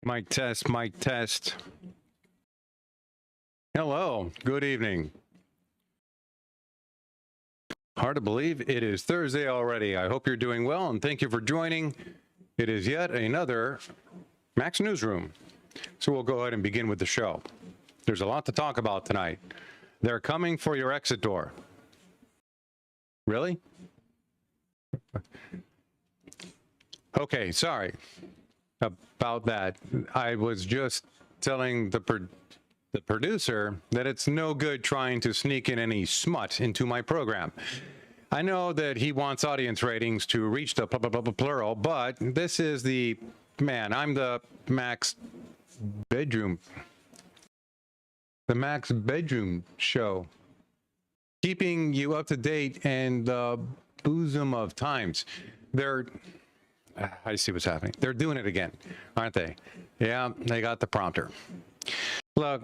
Mic test, mic test. Hello, good evening. Hard to believe it is Thursday already. I hope you're doing well and thank you for joining. It is yet another Max Newsroom. So we'll go ahead and begin with the show. There's a lot to talk about tonight. They're coming for your exit door. Really? Okay, sorry about that. I was just telling the producer that it's no good trying to sneak in any smut into my program. I know that he wants audience ratings to reach the plural, but this is the, man, I'm the Max Bedroom show, keeping you up to date and the bosom of times. I see what's happening. They're doing it again, aren't they? Yeah, they got the prompter. Look,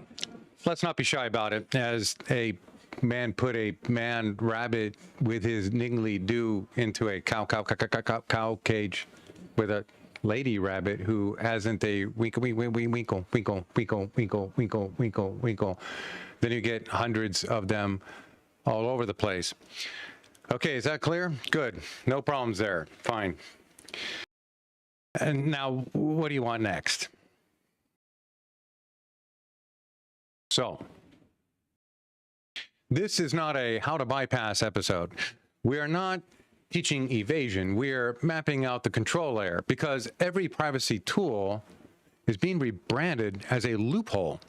let's not be shy about it. As a man put a man rabbit with his niggly do into a cow cage with a lady rabbit who hasn't a winkle. Then you get hundreds of them all over the place. Okay, is that clear? Good. No problems there. Fine. And now, what do you want next? So, this is not a how to bypass episode. We are not teaching evasion. We are mapping out the control layer because every privacy tool is being rebranded as a loophole.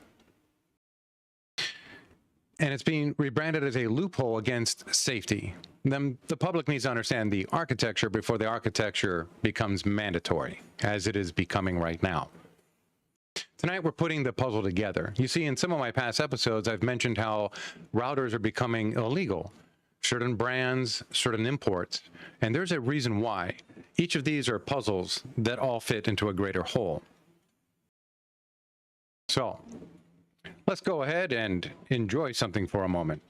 And it's being rebranded as a loophole against safety. Then the public needs to understand the architecture before the architecture becomes mandatory, as it is becoming right now. Tonight, we're putting the puzzle together. You see, in some of my past episodes, I've mentioned how routers are becoming illegal, certain brands, certain imports, and there's a reason why. Each of these are puzzles that all fit into a greater whole. So, let's go ahead and enjoy something for a moment.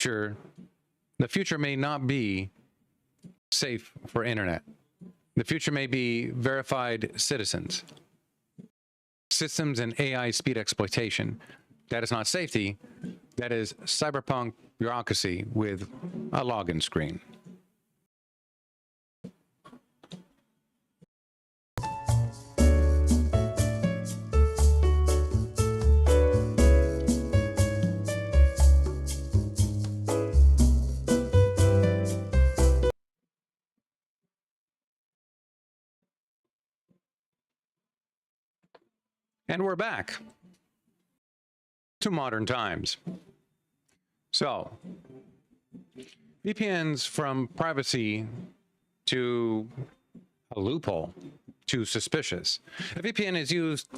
Sure, the future may not be safe for internet. The future may be verified citizens, systems and AI speed exploitation. That is not safety. That is cyberpunk bureaucracy with a login screen. And we're back to modern times. So, VPNs from privacy to a loophole to suspicious. A VPN is used,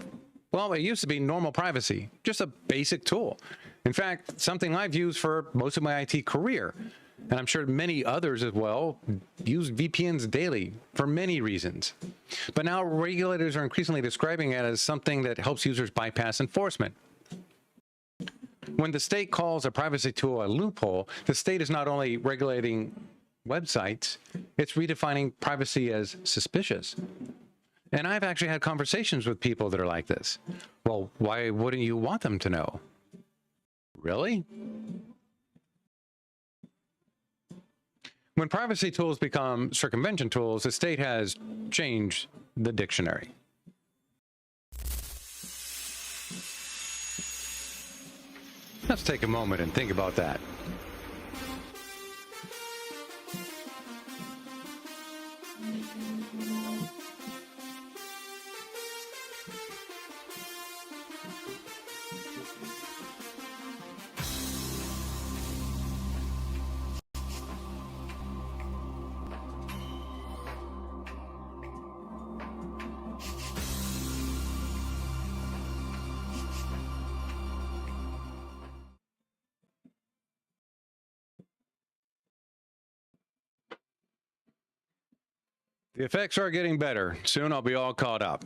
well, it used to be normal privacy, just a basic tool. In fact, something I've used for most of my IT career. And I'm sure many others as well use VPNs daily for many reasons. But now regulators are increasingly describing it as something that helps users bypass enforcement. When the state calls a privacy tool a loophole, the state is not only regulating websites, it's redefining privacy as suspicious. And I've actually had conversations with people that are like this. Well, why wouldn't you want them to know? Really? When privacy tools become circumvention tools, the state has changed the dictionary. Let's take a moment and think about that. The effects are getting better. Soon I'll be all caught up.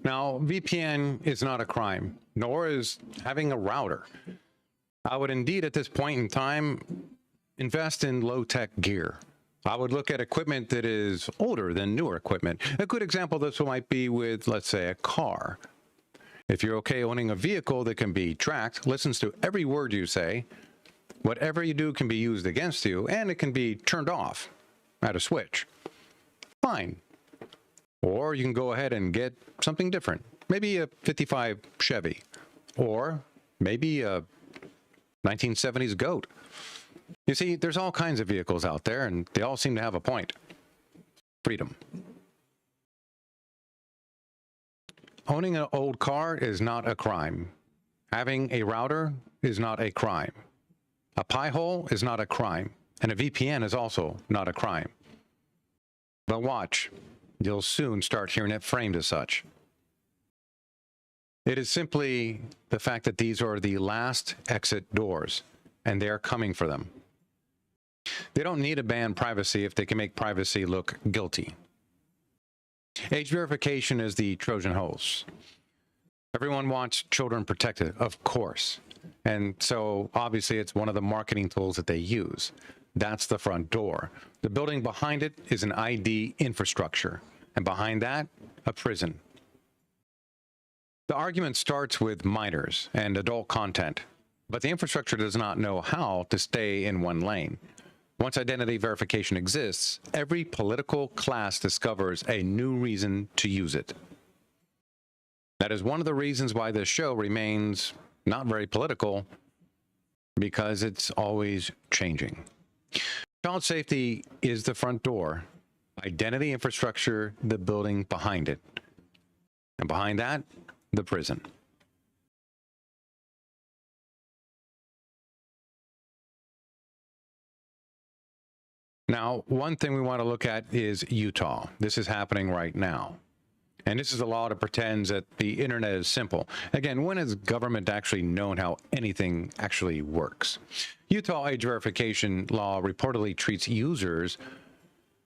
Now, VPN is not a crime, nor is having a router. I would indeed, at this point in time, invest in low-tech gear. I would look at equipment that is older than newer equipment. A good example of this might be with, let's say, a car. If you're okay owning a vehicle that can be tracked, listens to every word you say, whatever you do can be used against you, and it can be turned off at a switch. Fine. Or you can go ahead and get something different. Maybe a 55 Chevy. Or maybe a 1970s Goat. You see, there's all kinds of vehicles out there, and they all seem to have a point. Freedom. Owning an old car is not a crime. Having a router is not a crime. A Pihole is not a crime, and a VPN is also not a crime. But watch, you'll soon start hearing it framed as such. It is simply the fact that these are the last exit doors, and they're coming for them. They don't need to ban privacy if they can make privacy look guilty. Age verification is the Trojan horse. Everyone wants children protected, of course. And so obviously it's one of the marketing tools that they use. That's the front door. The building behind it is an ID infrastructure. And behind that, a prison. The argument starts with minors and adult content, but the infrastructure does not know how to stay in one lane. Once identity verification exists, every political class discovers a new reason to use it. That is one of the reasons why this show remains not very political, because it's always changing. Child safety is the front door. Identity infrastructure, the building behind it. And behind that, the prison. Now, one thing we want to look at is Utah. This is happening right now. And this is a law that pretends that the internet is simple. Again, when has government actually known how anything actually works? Utah age verification law reportedly treats users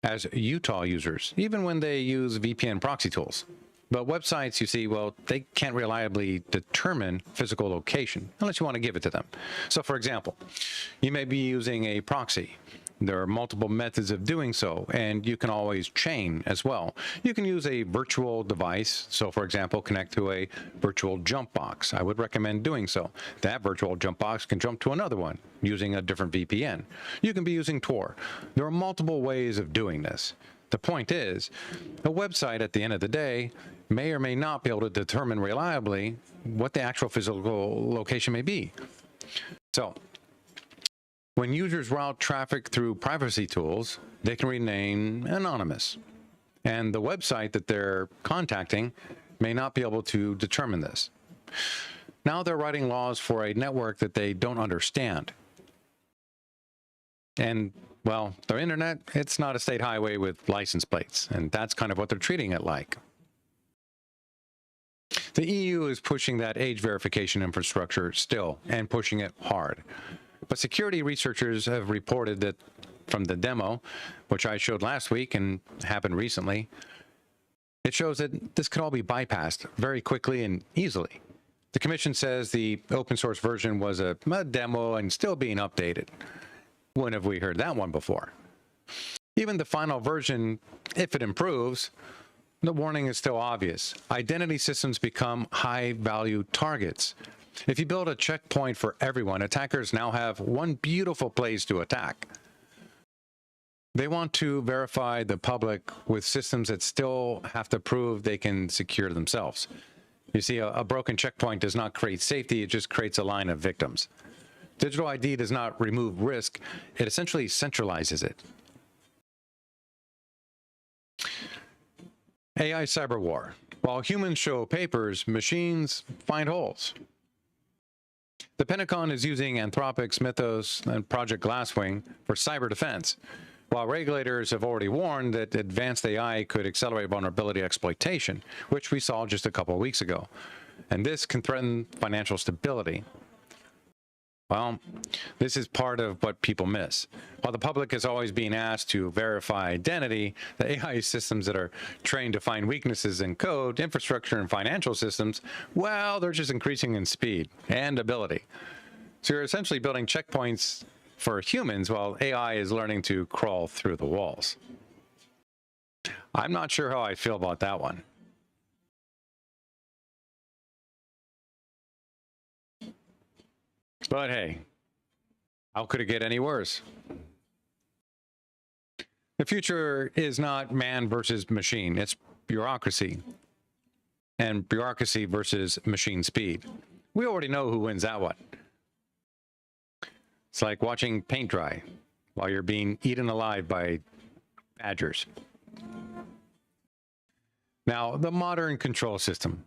as Utah users, even when they use VPN proxy tools. But websites, you see, well, they can't reliably determine physical location unless you want to give it to them. So for example, you may be using a proxy. There are multiple methods of doing so, and you can always chain as well. You can use a virtual device. So for example, connect to a virtual jump box. I would recommend doing so. That virtual jump box can jump to another one using a different VPN. You can be using Tor. There are multiple ways of doing this. The point is, a website at the end of the day may or may not be able to determine reliably what the actual physical location may be. So, when users route traffic through privacy tools, they can remain anonymous. And the website that they're contacting may not be able to determine this. Now they're writing laws for a network that they don't understand. And well, their internet, it's not a state highway with license plates, and that's kind of what they're treating it like. The EU is pushing that age verification infrastructure still, and pushing it hard. But security researchers have reported that from the demo, which I showed last week and happened recently, it shows that this could all be bypassed very quickly and easily. The commission says the open source version was a demo and still being updated. When have we heard that one before? Even the final version, if it improves, the warning is still obvious. Identity systems become high-value targets. If you build a checkpoint for everyone, attackers now have one beautiful place to attack. They want to verify the public with systems that still have to prove they can secure themselves. You see, a broken checkpoint does not create safety, it just creates a line of victims. Digital ID does not remove risk, it essentially centralizes it. AI cyber war. While humans show papers, machines find holes. The Pentagon is using Anthropic's Mythos and Project Glasswing for cyber defense, while regulators have already warned that advanced AI could accelerate vulnerability exploitation, which we saw just a couple of weeks ago. And this can threaten financial stability. Well, this is part of what people miss. While the public is always being asked to verify identity, the AI systems that are trained to find weaknesses in code, infrastructure, and financial systems, well, they're just increasing in speed and ability. So you're essentially building checkpoints for humans while AI is learning to crawl through the walls. I'm not sure how I feel about that one. But hey, how could it get any worse? The future is not man versus machine, it's bureaucracy. And bureaucracy versus machine speed. We already know who wins that one. It's like watching paint dry while you're being eaten alive by badgers. Now, the modern control system.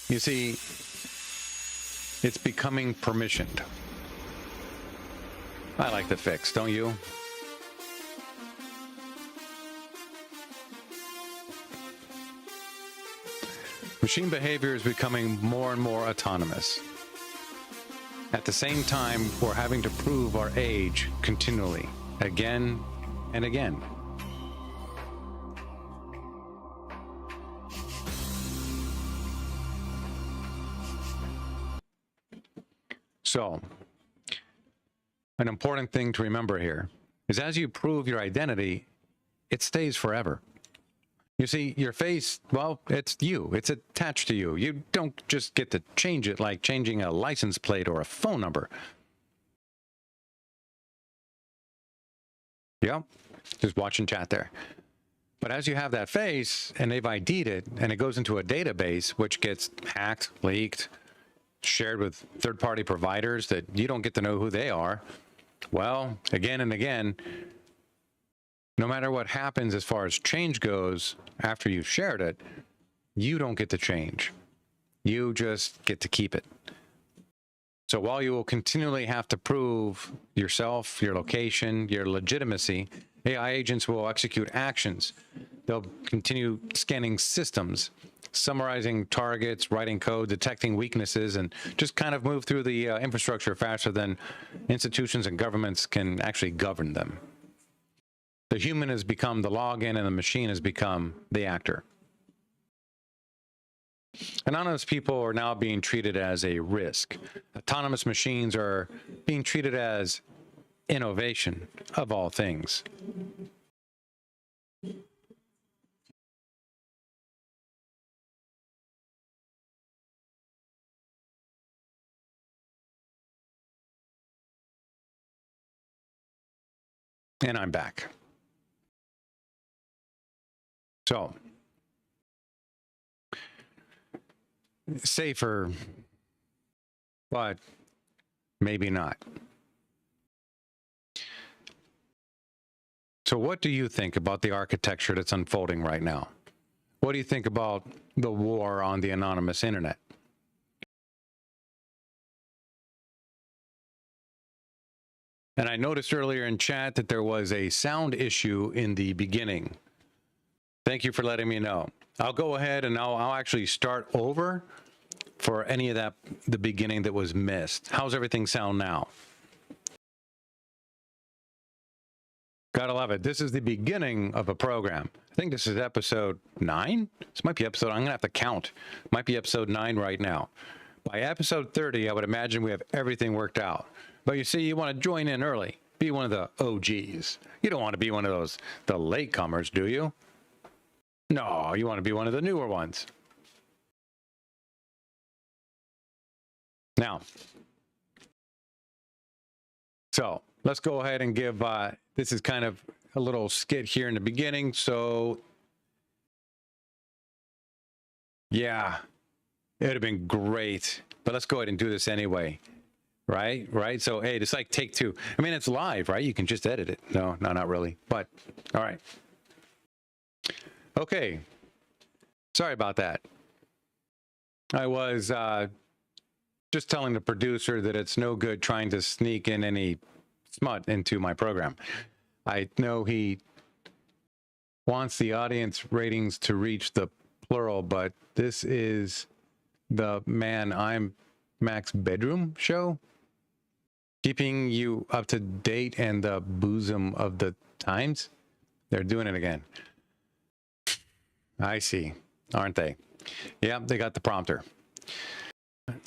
You see, it's becoming permissioned. I like the fix, don't you? Machine behavior is becoming more and more autonomous. At the same time, we're having to prove our age continually, again and again. So, an important thing to remember here is as you prove your identity, it stays forever. You see, your face, well, it's you. It's attached to you. You don't just get to change it like changing a license plate or a phone number. Yep, just watching chat there. But as you have that face and they've ID'd it and it goes into a database which gets hacked, leaked, shared with third-party providers that you don't get to know who they are, well, again and again, no matter what happens as far as change goes after you've shared it, you don't get to change. You just get to keep it. So while you will continually have to prove yourself, your location, your legitimacy, AI agents will execute actions. They'll continue scanning systems, summarizing targets, writing code, detecting weaknesses, and just kind of move through the infrastructure faster than institutions and governments can actually govern them. The human has become the login and the machine has become the actor. Anonymous people are now being treated as a risk. Autonomous machines are being treated as innovation, of all things. And I'm back. So, safer, but maybe not. So what do you think about the architecture that's unfolding right now? What do you think about the war on the anonymous internet? And I noticed earlier in chat that there was a sound issue in the beginning. Thank you for letting me know. I'll go ahead and I'll actually start over for any of that, the beginning that was missed. How's everything sound now? Gotta love it. This is the beginning of a program. I think this is episode 9. This might be episode, I'm gonna have to count. Might be episode 9 right now. By episode 30, I would imagine we have everything worked out. But you see, you want to join in early. Be one of the OGs. You don't want to be one of those, the latecomers, do you? No, you want to be one of the newer ones. Now, so let's go ahead and give, this is kind of a little skit here in the beginning. So, yeah, it would have been great. But let's go ahead and do this anyway. Right. So, hey, it's like take 2. I mean, it's live, right? You can just edit it. No, not really. But, all right. Okay. Sorry about that. I was just telling the producer that it's no good trying to sneak in any smut into my program. I know he wants the audience ratings to reach the plural, but this is the Man I'm Max bedroom show, keeping you up to date and the bosom of the times. They're doing it again. I see, aren't they? Yeah, they got the prompter.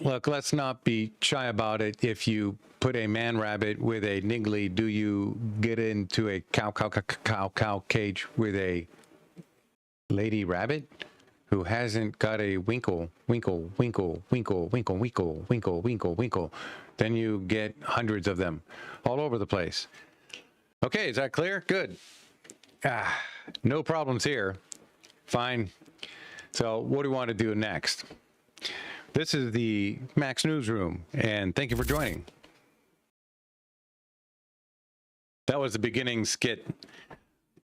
Look, let's not be shy about it. If you put a man rabbit with a niggly, do you get into a cow cage with a lady rabbit who hasn't got a winkle, then you get hundreds of them all over the place. Okay, is that clear? Good. No problems here. Fine. So what do we want to do next? This is the Max Newsroom, and thank you for joining. That was the beginning skit.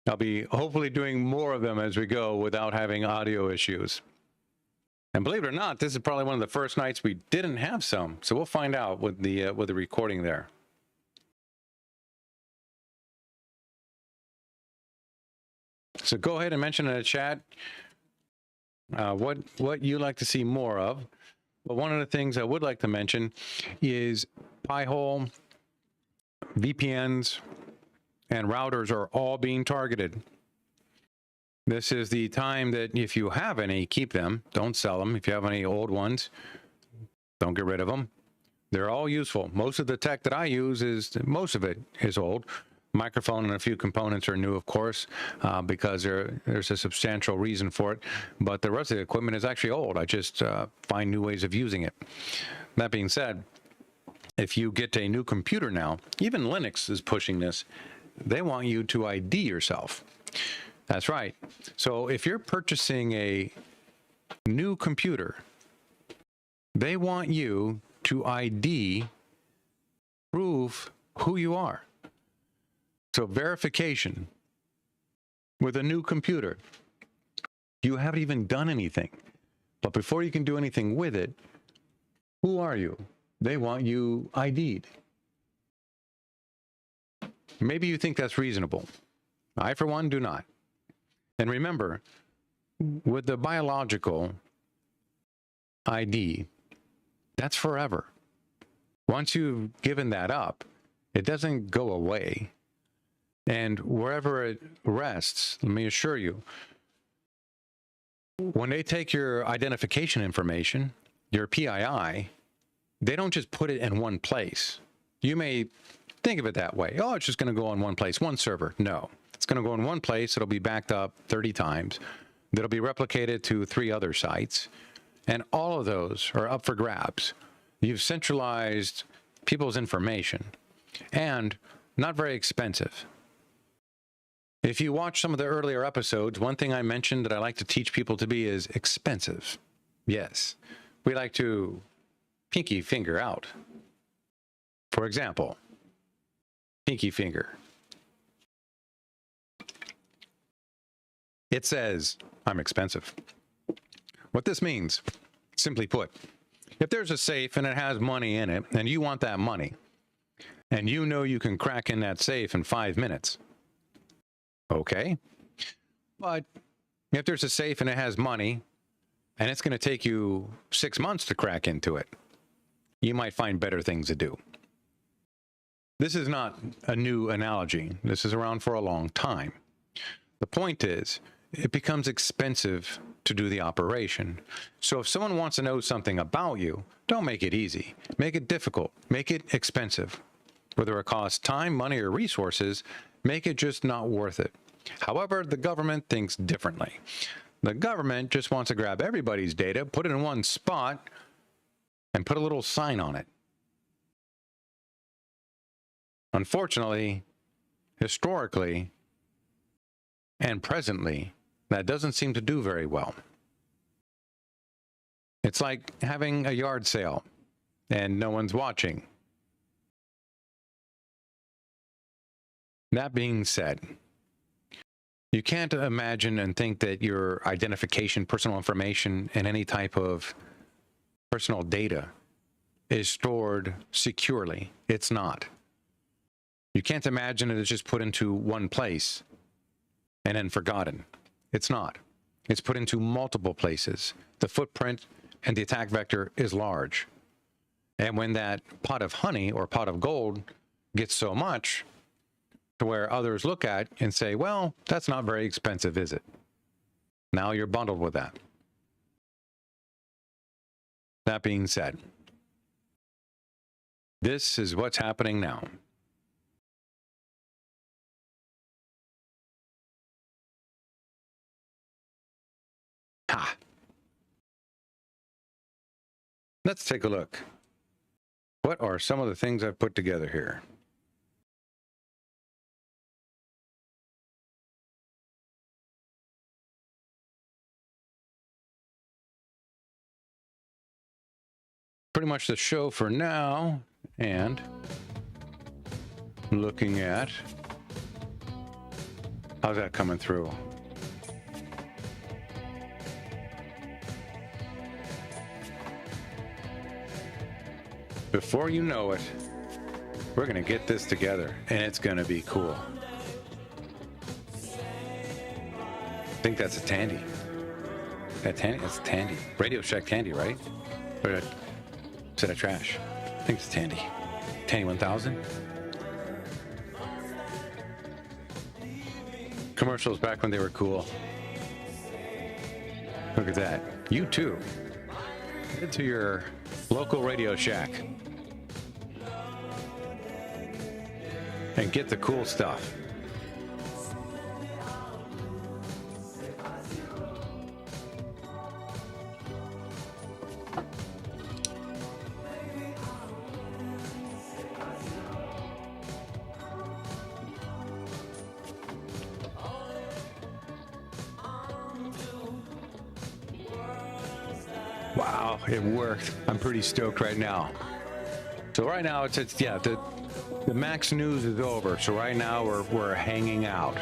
I'll be hopefully doing more of them as we go without having audio issues. And believe it or not, this is probably one of the first nights we didn't have some. So we'll find out with the recording there. So go ahead and mention in the chat what you like to see more of. But one of the things I would like to mention is Pihole, VPNs, and routers are all being targeted. This is the time that if you have any, keep them. Don't sell them. If you have any old ones, don't get rid of them. They're all useful. Most of the tech that I use most of it is old. Microphone and a few components are new, of course, because there's a substantial reason for it. But the rest of the equipment is actually old. I just find new ways of using it. That being said, if you get a new computer now, even Linux is pushing this, they want you to ID yourself. That's right. So if you're purchasing a new computer, they want you to ID, prove who you are. So verification with a new computer. You haven't even done anything. But before you can do anything with it, who are you? They want you ID'd. Maybe you think that's reasonable. I, for one, do not. And remember, with the biological ID, that's forever. Once you've given that up, it doesn't go away. And wherever it rests, let me assure you, When they take your identification information, your PII, they don't just put it in one place. You may think of it that way. Oh, it's just going to go in one place, one server. No, it's going to go in one place. It'll be backed up 30 times. That'll be replicated to 3 other sites. And all of those are up for grabs. You've centralized people's information and not very expensive. If you watch some of the earlier episodes, one thing I mentioned that I like to teach people to be is expensive. Yes, we like to pinky finger out. For example, pinky finger. It says, I'm expensive. What this means, simply put, if there's a safe and it has money in it and you want that money and you know you can crack in that safe in 5 minutes, okay, but if there's a safe and it has money and it's going to take you 6 months to crack into it, you might find better things to do. This is not a new analogy. This is around for a long time. The point is, it becomes expensive to do the operation. So if someone wants to know something about you, don't make it easy. Make it difficult. Make it expensive. Whether it costs time, money, or resources, make it just not worth it. However, the government thinks differently. The government just wants to grab everybody's data, put it in one spot, and put a little sign on it. Unfortunately, historically, and presently, that doesn't seem to do very well. It's like having a yard sale and no one's watching. That being said, you can't imagine and think that your identification, personal information, and any type of personal data is stored securely. It's not. You can't imagine it is just put into one place and then forgotten. It's not. It's put into multiple places. The footprint and the attack vector is large. And when that pot of honey or pot of gold gets so much to where others look at and say, well, that's not very expensive, is it? Now you're bundled with that. That being said, this is what's happening now. Ha! Let's take a look. What are some of the things I've put together here? Pretty much the show for now, and looking at how's that coming through. Before you know it, we're going to get this together, and it's going to be cool. I think that's a Tandy. That's a Tandy. Radio Shack Tandy, right? Or is it a trash? I think it's Tandy. Tandy 1000. Commercials back when they were cool. Look at that. You too. Head to your local Radio Shack and get the cool stuff. Wow, it worked. I'm pretty stoked right now. So right now it's the Max News is over. So right now we're hanging out.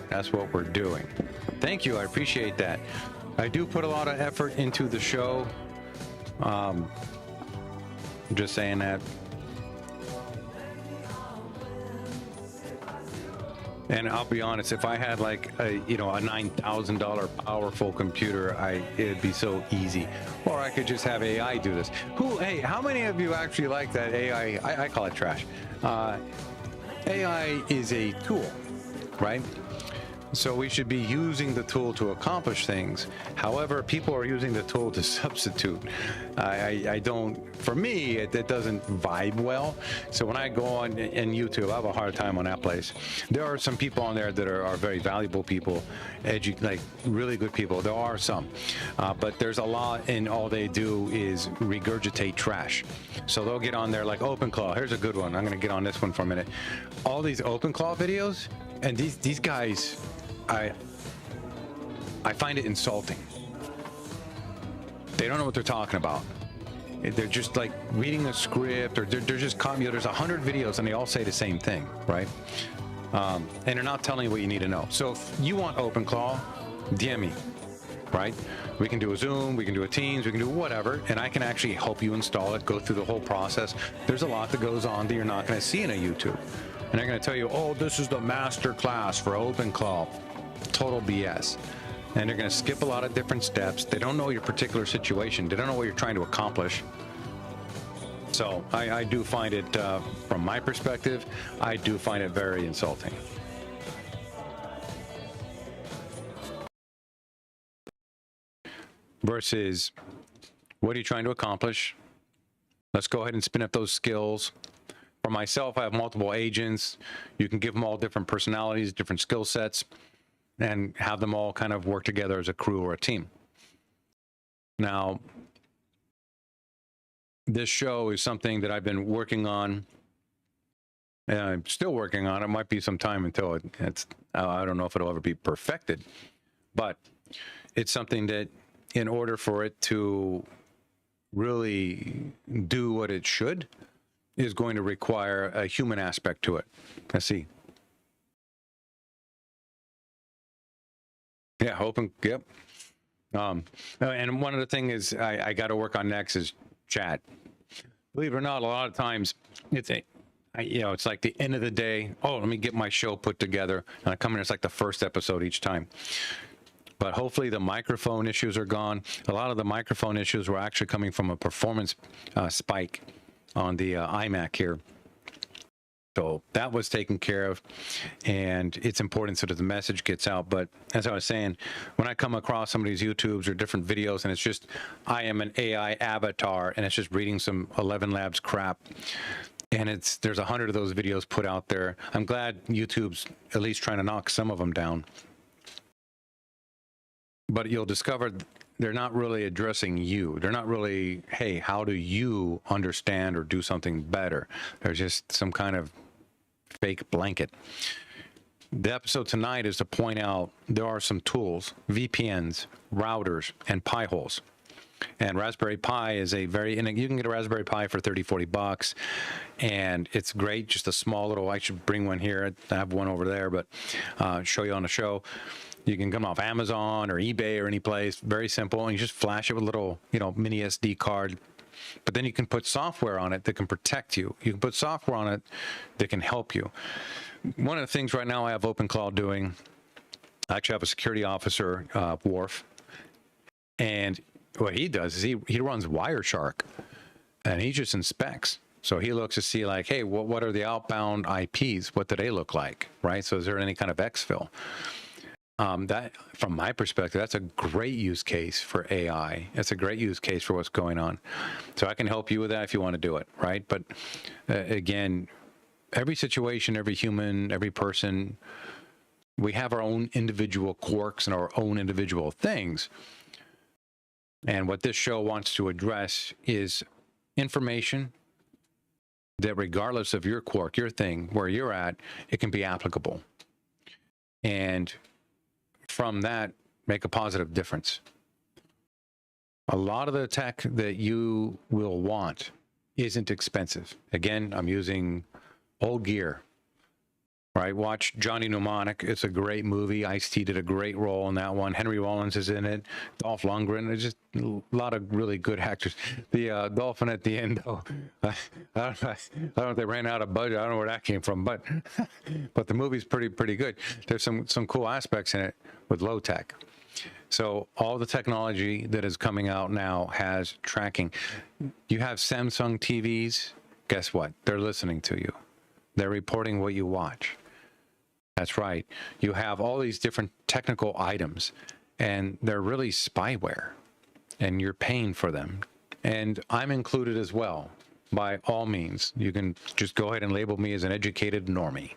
That's what we're doing. Thank you. I appreciate that. I do put a lot of effort into the show. I'm just saying that. And I'll be honest, if I had like a $9,000 powerful computer, it'd be so easy. Or I could just have AI do this. Hey, how many of you actually like that AI? I call it trash. AI is a tool, right? So we should be using the tool to accomplish things. However, people are using the tool to substitute. I don't, for me, it doesn't vibe well. So when I go on in YouTube, I have a hard time on that place. There are some people on there that are very valuable people, like really good people. There are some, but there's a lot, and all they do is regurgitate trash. So they'll get on there like OpenClaw. Here's a good one. I'm going to get on this one for a minute. All these OpenClaw videos, and these guys, I find it insulting. They don't know what they're talking about. They're just like reading a script, or they're just copying. There's 100 videos and they all say the same thing, right? And they're not telling you what you need to know. So if you want OpenClaw, DM me, right? We can do a Zoom, we can do a Teams, we can do whatever, and I can actually help you install it, go through the whole process. There's a lot that goes on that you're not going to see in a YouTube. And they're going to tell you, oh, this is the master class for OpenClaw. Total BS. And they're going to skip a lot of different steps. They don't know your particular situation. They don't know what you're trying to accomplish. So I do find it, from my perspective, I do find it very insulting. Versus, what are you trying to accomplish? Let's go ahead and spin up those skills. For myself, I have multiple agents. You can give them all different personalities, different skill sets, and have them all kind of work together as a crew or a team. Now, this show is something that I've been working on, and I'm still working on. It might be some time until it's, I don't know if it'll ever be perfected, but it's something that in order for it to really do what it should, is going to require a human aspect to it. Let's see. Yeah, open. Yep. And one of the things is I got to work on next is chat. Believe it or not, a lot of times it's it's like the end of the day. Oh, let me get my show put together, and I come in. It's like the first episode each time. But hopefully the microphone issues are gone. A lot of the microphone issues were actually coming from a performance spike on the iMac here. So that was taken care of, and it's important so that the message gets out. But as I was saying, when I come across some of these YouTubes or different videos, and it's just, I am an AI avatar, and it's just reading some 11 Labs crap, and there's 100 of those videos put out there. I'm glad YouTube's at least trying to knock some of them down. But you'll discover they're not really addressing you. They're not really, hey, how do you understand or do something better? There's just some kind of fake blanket. The episode tonight is to point out there are some tools, VPNs, routers, and Piholes. And Raspberry Pi is and you can get a Raspberry Pi for 30, 40 bucks. And it's great, just a small little, I should bring one here. I have one over there, but show you on the show. You can come off Amazon or eBay or any place. Very simple. And you just flash it with a little, mini SD card. But then you can put software on it that can protect you. You can put software on it that can help you. One of the things right now I have OpenClaw doing, I actually have a security officer, Worf, and what he does is he runs Wireshark, and he just inspects. So he looks to see like, hey, what are the outbound IPs? What do they look like, right? So is there any kind of exfil? That, from my perspective, that's a great use case for AI. It's a great use case for what's going on. So I can help you with that if you want to do it, right? But again, every situation, every human, every person, we have our own individual quirks and our own individual things. And what this show wants to address is information that regardless of your quirk, your thing, where you're at, it can be applicable. And from that, make a positive difference. A lot of the tech that you will want isn't expensive. Again, I'm using old gear, right? Watch Johnny Mnemonic. It's a great movie. Ice-T did a great role in that one. Henry Rollins is in it. Dolph Lundgren. There's just a lot of really good actors. The dolphin at the end, though, I don't know if they ran out of budget. I don't know where that came from, but the movie's pretty good. There's some cool aspects in it with low tech. So all the technology that is coming out now has tracking. You have Samsung TVs. Guess what? They're listening to you. They're reporting what you watch. That's right. You have all these different technical items, and they're really spyware, and you're paying for them. And I'm included as well. By all means, you can just go ahead and label me as an educated normie.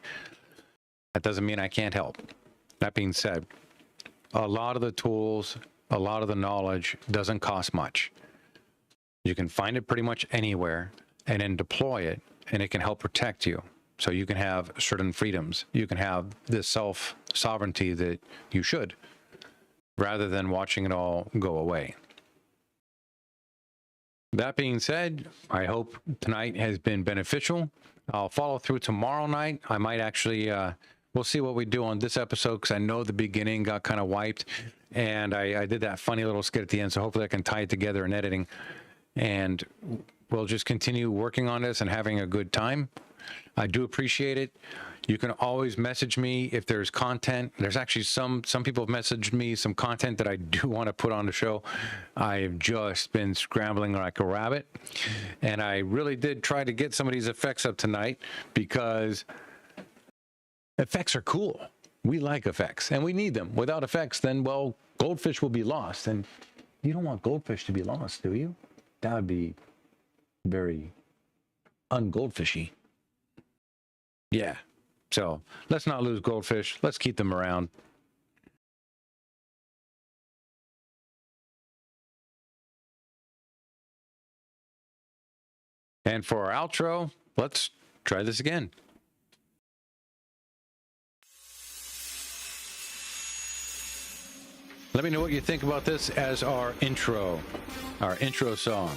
That doesn't mean I can't help. That being said, a lot of the tools, a lot of the knowledge doesn't cost much. You can find it pretty much anywhere and then deploy it, and it can help protect you. So you can have certain freedoms. You can have this self-sovereignty that you should, rather than watching it all go away. That being said, I hope tonight has been beneficial. I'll follow through tomorrow night. I might actually, we'll see what we do on this episode, because I know the beginning got kind of wiped, and I did that funny little skit at the end, so hopefully I can tie it together in editing, and we'll just continue working on this and having a good time. I do appreciate it. You can always message me if there's content. There's actually some people have messaged me some content that I do want to put on the show. I've just been scrambling like a rabbit, and I really did try to get some of these effects up tonight, because effects are cool. We like effects, and we need them. Without effects, then, well, goldfish will be lost, and you don't want goldfish to be lost, do you? That would be very ungoldfishy. Yeah. So let's not lose goldfish. Let's keep them around. And for our outro, let's try this again. Let me know what you think about this as our intro song.